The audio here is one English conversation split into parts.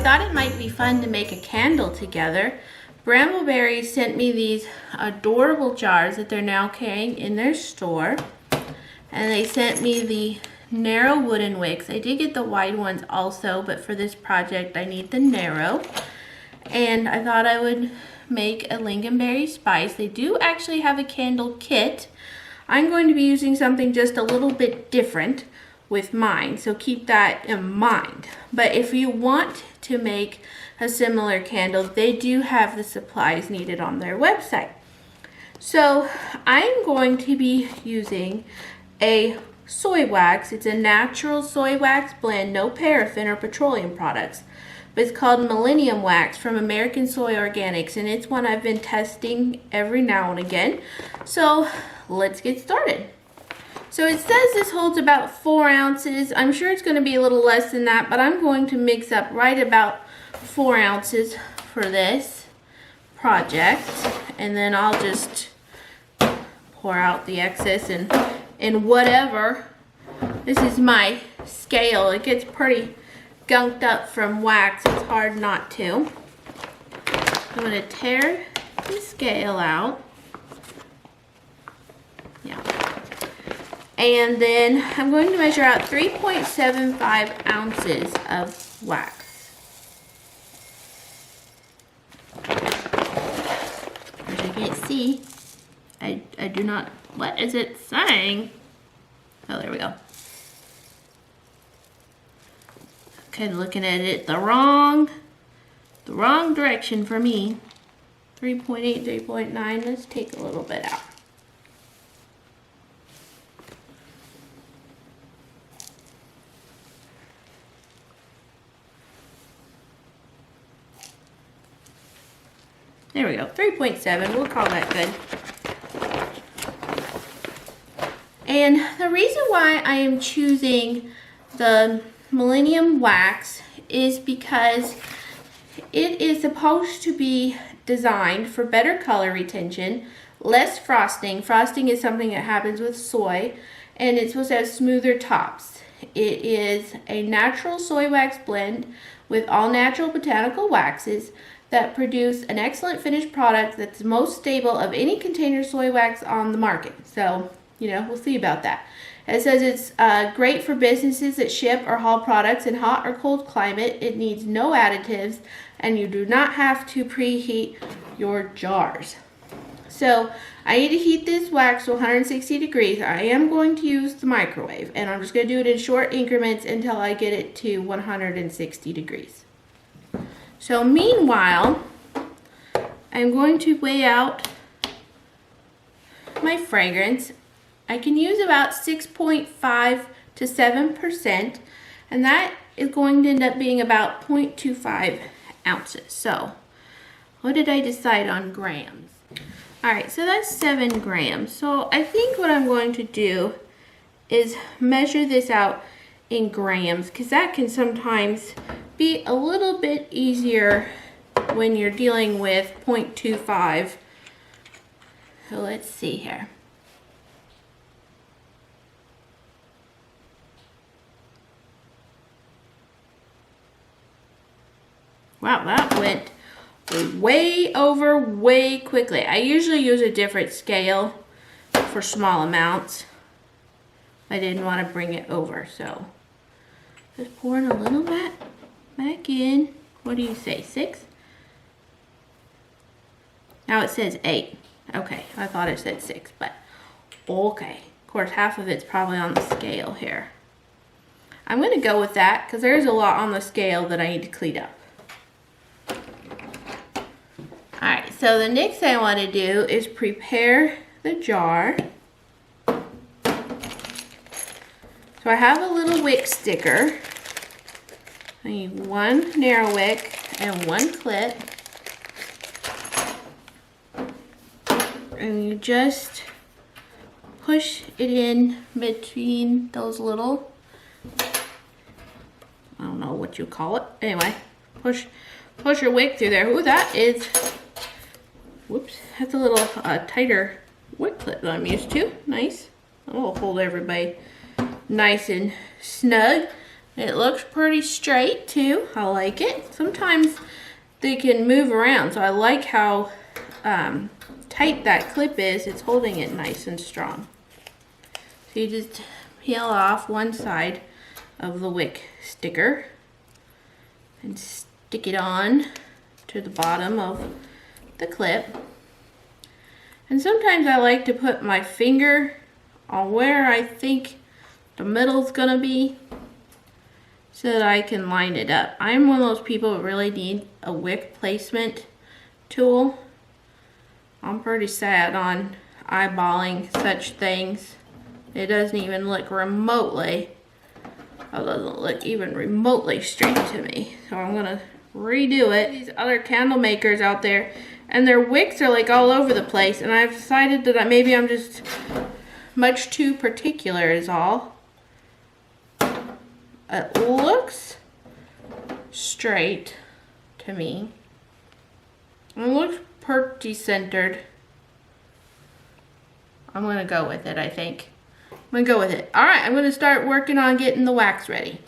thought it might be fun to make a candle together. Brambleberry sent me these adorable jars that they're now carrying in their store. And they sent me the narrow wooden wicks. I did get the wide ones also, but for this project I need the narrow. And I thought I would make a lingonberry spice. They do actually have a candle kit. I'm going to be using something just a little bit different with mine, so keep that in mind. But if you want to make a similar candle, they do have the supplies needed on their website. So I'm going to be using a soy wax. It's a natural soy wax blend, no paraffin or petroleum products. But it's called Millennium Wax from American Soy Organics, and it's one I've been testing every now and again. So let's get started. So it says this holds about 4 ounces. I'm sure it's going to be a little less than that, but I'm going to mix up right about 4 ounces for this project. And then I'll just pour out the excess and whatever. This is my scale. It gets pretty gunked up from wax. It's hard not to. I'm going to tear the scale out. Yeah. And then I'm going to measure out 3.75 ounces of wax. As you can't see, I do not, what is it saying? Oh, there we go. Okay, looking at it the wrong direction for me. 3.8, 3.9, let's take a little bit out. There we go, 3.7, we'll call that good. And the reason why I am choosing the Millennium Wax is because it is supposed to be designed for better color retention, less frosting. Frosting is something that happens with soy, and it's supposed to have smoother tops. It is a natural soy wax blend with all natural botanical waxes that produce an excellent finished product that's the most stable of any container soy wax on the market. So, you know, we'll see about that. It says it's great for businesses that ship or haul products in hot or cold climate. It needs no additives, and you do not have to preheat your jars. So I need to heat this wax to 160 degrees. I am going to use the microwave, and I'm just going to do it in short increments until I get it to 160 degrees. So meanwhile, I'm going to weigh out my fragrance. I can use about 6.5 to 7%, and that is going to end up being about 0.25 ounces. So what did I decide on grams? All right, so that's 7 grams. So I think what I'm going to do is measure this out in grams, because that can sometimes be a little bit easier when you're dealing with 0.25. So let's see here. Wow, that went way over way quickly. I usually use a different scale for small amounts. I didn't want to bring it over, so just pouring a little bit back in. What do you say, 6? Now it says 8. Okay, I thought it said 6, but okay. Of course, half of it's probably on the scale here. I'm going to go with that because there's a lot on the scale that I need to clean up. Alright, so the next thing I want to do is prepare the jar. So I have a little wick sticker. I need 1 narrow wick and 1 clip. And you just push it in between those little, I don't know what you call it. Anyway, push your wick through there. Ooh, that is, whoops, that's a little tighter wick clip that I'm used to. Nice. That'll hold everybody nice and snug. It looks pretty straight too. I like it. Sometimes they can move around, so I like how tight that clip is. It's holding it nice and strong. So you just peel off one side of the Wick sticker and stick it on to the bottom of the clip. And sometimes I like to put my finger on where I think the middle's gonna be so that I can line it up. I'm one of those people that really need a Wick placement tool. I'm pretty sad on eyeballing such things. It doesn't even look remotely, it doesn't look even remotely straight to me. So I'm gonna redo it. These other candle makers out there, and their wicks are like all over the place, and I've decided that maybe I'm just much too particular is all. It looks straight to me. It looks pretty centered. I'm gonna go with it, I think. I'm gonna go with it. All right, I'm gonna start working on getting the wax ready.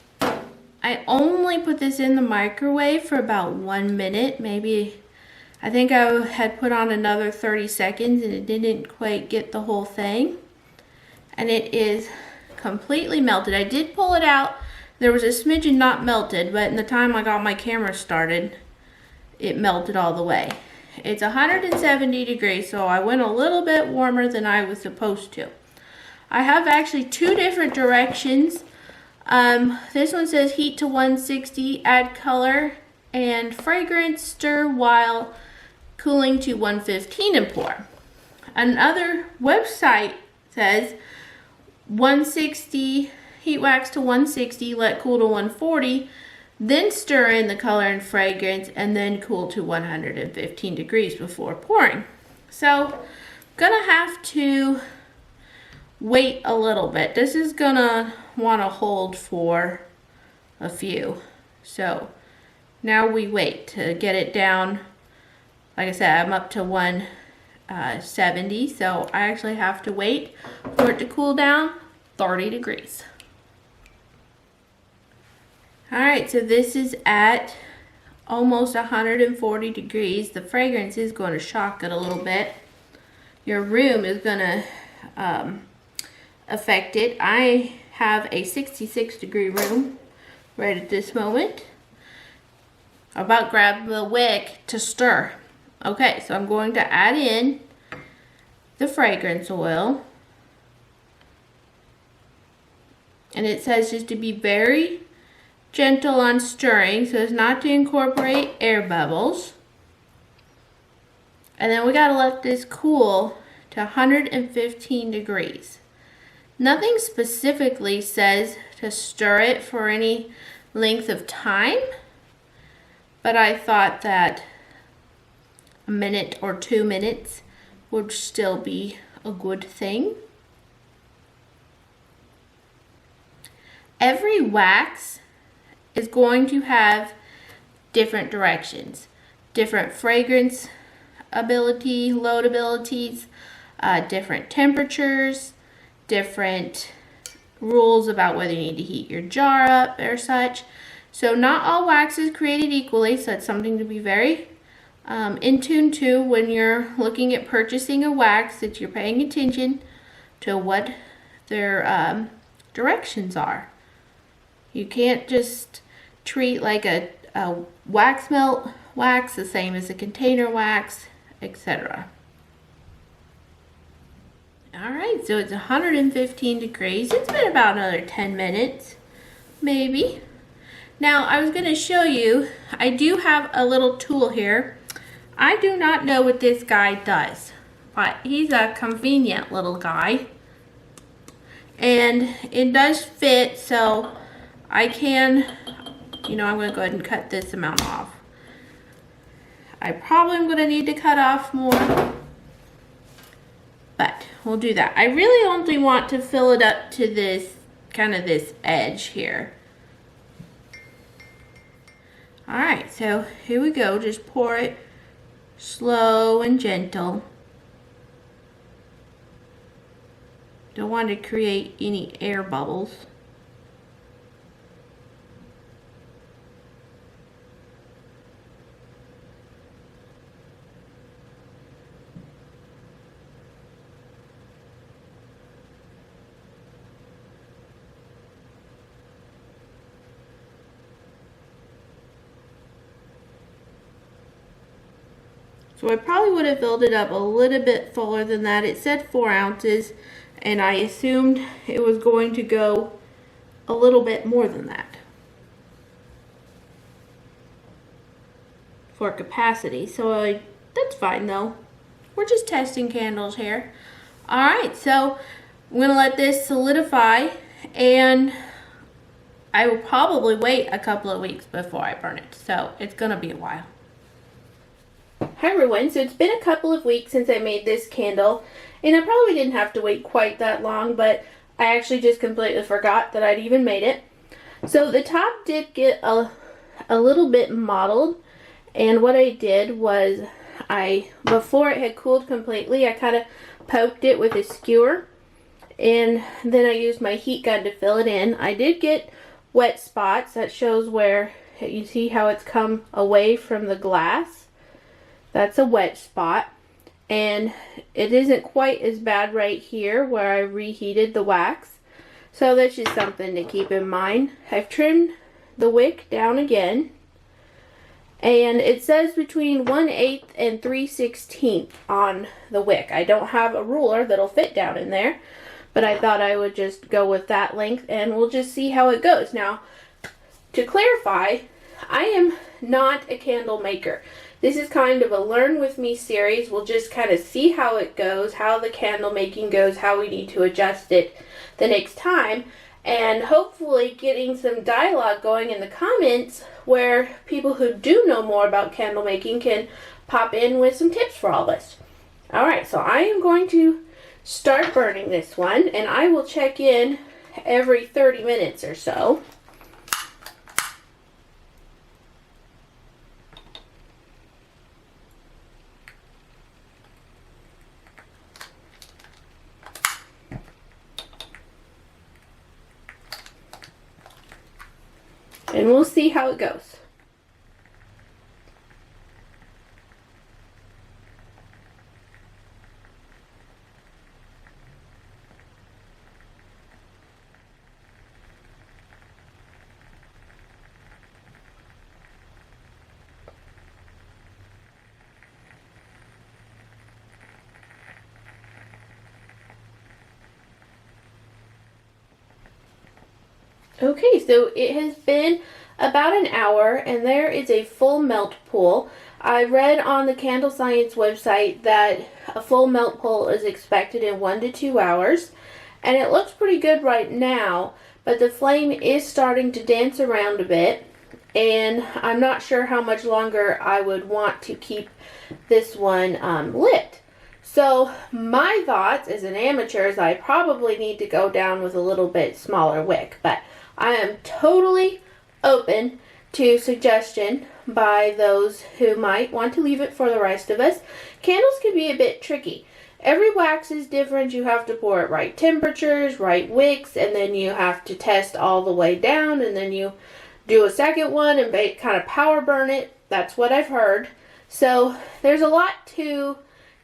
I only put this in the microwave for about 1 minute, maybe. I think I had put on another 30 seconds and it didn't quite get the whole thing. And it is completely melted. I did pull it out. There was a smidgen not melted, but in the time I got my camera started, it melted all the way. It's 170 degrees, so I went a little bit warmer than I was supposed to. I have actually two different directions. This one says heat to 160, add color and fragrance, stir while cooling to 115 and pour. Another website says 160, heat wax to 160, let cool to 140, then stir in the color and fragrance, and then cool to 115 degrees before pouring. So I'm gonna have to wait a little bit. This is gonna wanna hold for a few. So now we wait to get it down. Like I said, I'm up to 170, so I actually have to wait for it to cool down 30 degrees. All right, so this is at almost 140 degrees. The fragrance is going to shock it a little bit. Your room is going to affect it. I have a 66 degree room right at this moment. I'm about to grab the wick to stir. Okay, so I'm going to add in the fragrance oil. And it says just to be very gentle on stirring so as not to incorporate air bubbles. And then we gotta let this cool to 115 degrees. Nothing specifically says to stir it for any length of time, but I thought that a minute or 2 minutes would still be a good thing. Every wax is going to have different directions, different fragrance ability, load abilities, different temperatures, different rules about whether you need to heat your jar up or such. So not all wax is created equally, so it's something to be very in tune to when you're looking at purchasing a wax, that you're paying attention to what their directions are. You can't just treat like a wax melt wax the same as a container wax, etc. Alright, so it's 115 degrees. It's been about another 10 minutes, maybe. Now, I was going to show you, I do have a little tool here. I do not know what this guy does, but he's a convenient little guy. And it does fit, so I can, I'm going to go ahead and cut this amount off. I probably am going to need to cut off more, but we'll do that. I really only want to fill it up to this, kind of this edge here. All right, so here we go. Just pour it slow and gentle. Don't want to create any air bubbles. So I probably would have filled it up a little bit fuller than that. It said 4 ounces, and I assumed it was going to go a little bit more than that for capacity. So that's fine though. We're just testing candles here. Alright, so I'm going to let this solidify, and I will probably wait a couple of weeks before I burn it. So it's going to be a while. Hi everyone, so it's been a couple of weeks since I made this candle, and I probably didn't have to wait quite that long, but I actually just completely forgot that I'd even made it. So the top did get a little bit mottled, and what I did was before it had cooled completely, I kind of poked it with a skewer, and then I used my heat gun to fill it in. I did get wet spots. That shows where you see how it's come away from the glass. That's a wet spot, and it isn't quite as bad right here where I reheated the wax, so that's just something to keep in mind. I've trimmed the wick down again, and it says between 1/8 and 3/16 on the wick. I don't have a ruler that'll fit down in there, but I thought I would just go with that length, and we'll just see how it goes. Now, to clarify, I am not a candle maker. This is kind of a learn with me series. We'll just kind of see how it goes, how the candle making goes, how we need to adjust it the next time, and hopefully getting some dialogue going in the comments where people who do know more about candle making can pop in with some tips for all of us. Alright, so I am going to start burning this one, and I will check in every 30 minutes or so. And we'll see how it goes. Okay, so it has been about an hour, and there is a full melt pool. I read on the Candle Science website that a full melt pool is expected in 1 to 2 hours, and it looks pretty good right now, but the flame is starting to dance around a bit, and I'm not sure how much longer I would want to keep this one lit. So my thoughts as an amateur is I probably need to go down with a little bit smaller wick, but I am totally open to suggestion by those who might want to leave it for the rest of us. Candles can be a bit tricky. Every wax is different. You have to pour at right temperatures, right wicks, and then you have to test all the way down, and then you do a second one and kind of power burn it. That's what I've heard. So there's a lot to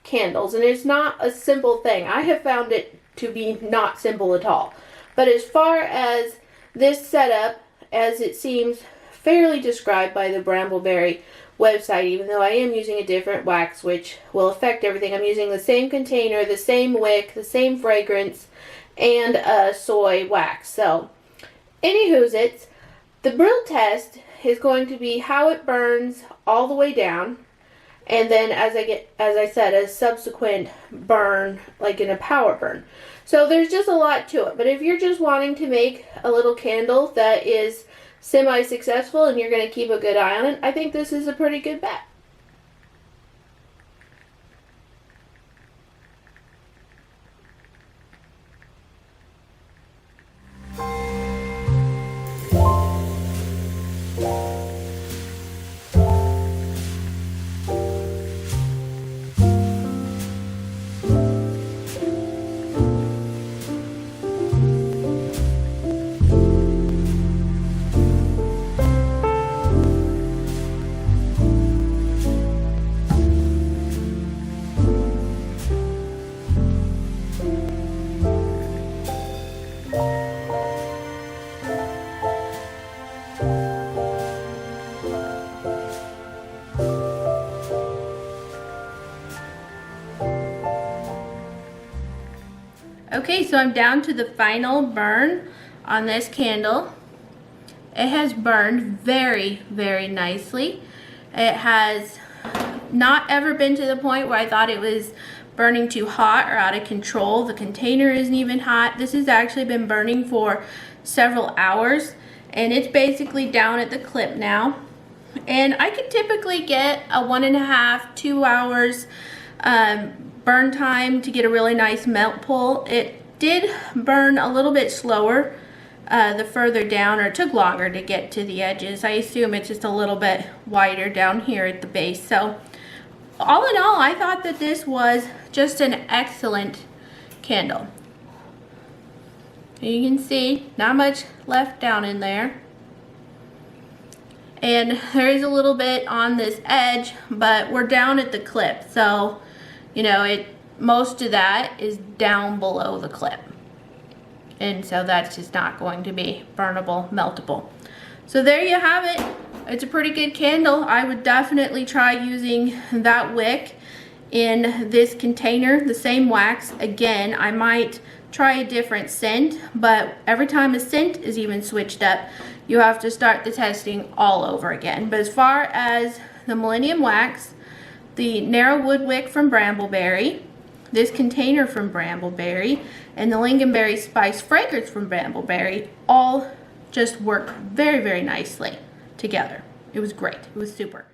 candles, and it's not a simple thing. I have found it to be not simple at all. But as far as this setup, as it seems fairly described by the Brambleberry website, even though I am using a different wax which will affect everything. I'm using the same container, the same wick, the same fragrance, and a soy wax. So, anywho's it's, the brill test is going to be how it burns all the way down, and then as I said, a subsequent burn, like in a power burn. So there's just a lot to it. But if you're just wanting to make a little candle that is semi-successful and you're going to keep a good eye on it, I think this is a pretty good bet. Okay, so I'm down to the final burn on this candle. It has burned very, very nicely. It has not ever been to the point where I thought it was burning too hot or out of control. The container isn't even hot. This has actually been burning for several hours, and it's basically down at the clip now. And I could typically get a 1.5 to 2 hours burn time to get a really nice melt pull. It did burn a little bit slower the further down, or it took longer to get to the edges. I assume it's just a little bit wider down here at the base. So all in all, I thought that this was just an excellent candle. You can see not much left down in there. And there is a little bit on this edge, but we're down at the clip. So, you know, most of that is down below the clip. And so that's just not going to be burnable, meltable. So there you have it. It's a pretty good candle. I would definitely try using that wick in this container, the same wax. Again, I might try a different scent, but every time a scent is even switched up, you have to start the testing all over again. But as far as the Millennium Wax, the narrow wood wick from Brambleberry, this container from Brambleberry, and the Lingonberry Spice fragrance from Brambleberry all just work very, very nicely together. It was great. It was super.